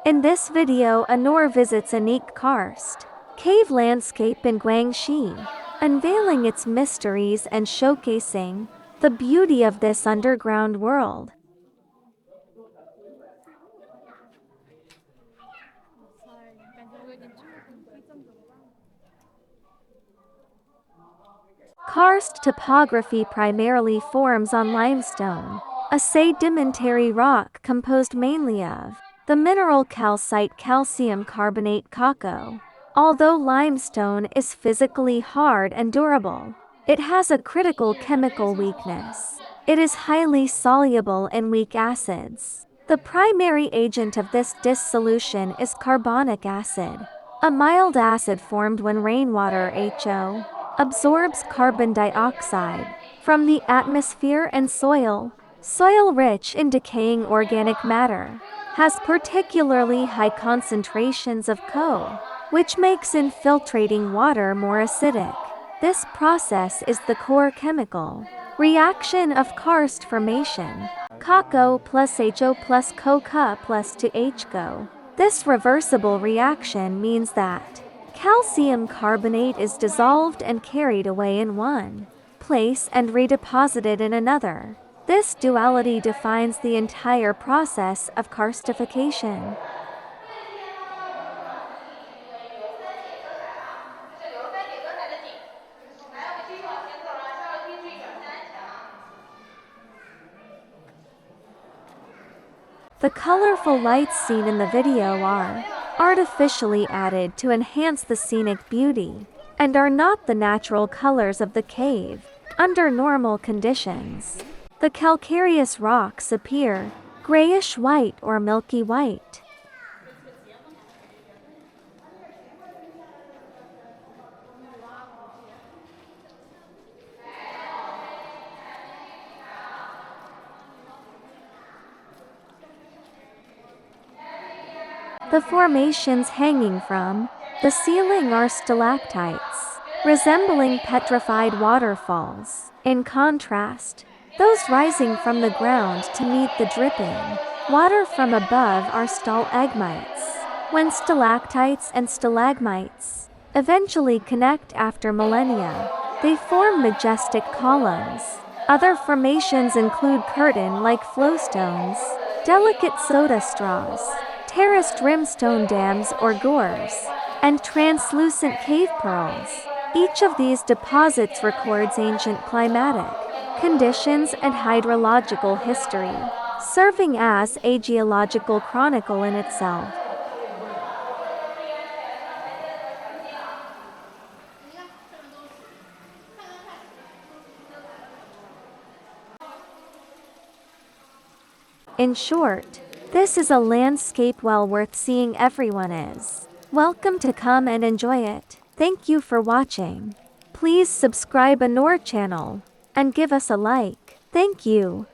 In this video, Anaur visits a unique karst cave landscape in Guangxi, unveiling its mysteries and showcasing the beauty of this underground world. Karst topography primarily forms on limestone, a sedimentary rock composed mainly of the mineral calcite calcium carbonate kako. Although limestone is physically hard and durable, it has a critical chemical weakness. It is highly soluble in weak acids. The primary agent of this dissolution is carbonic acid, a mild acid formed when rainwater (HO) absorbs carbon dioxide from the atmosphere and soil. Soil rich in decaying organic matter has particularly high concentrations of Co, which makes infiltrating water more acidic. This process is the core chemical reaction of karst formation. Kako plus HO plus CoCa plus to HCO. This reversible reaction means that calcium carbonate is dissolved and carried away in one place and redeposited in another. This duality defines the entire process of karstification. The colorful lights seen in the video are artificially added to enhance the scenic beauty, and are not the natural colors of the cave. Under normal conditions, the calcareous rocks appear grayish-white or milky white. The formations hanging from the ceiling are stalactites, resembling petrified waterfalls. In contrast, those rising from the ground to meet the dripping water from above are stalagmites. When stalactites and stalagmites eventually connect after millennia, they form majestic columns. Other formations include curtain-like flowstones, delicate soda straws, terraced rimstone dams or gores, and translucent cave pearls. Each of these deposits records ancient climatic conditions and hydrological history, serving as a geological chronicle in itself. In short, this is a landscape well worth seeing. Everyone is welcome to come and enjoy it. Thank you for watching. Please subscribe Anaur channel and give us a like. Thank you.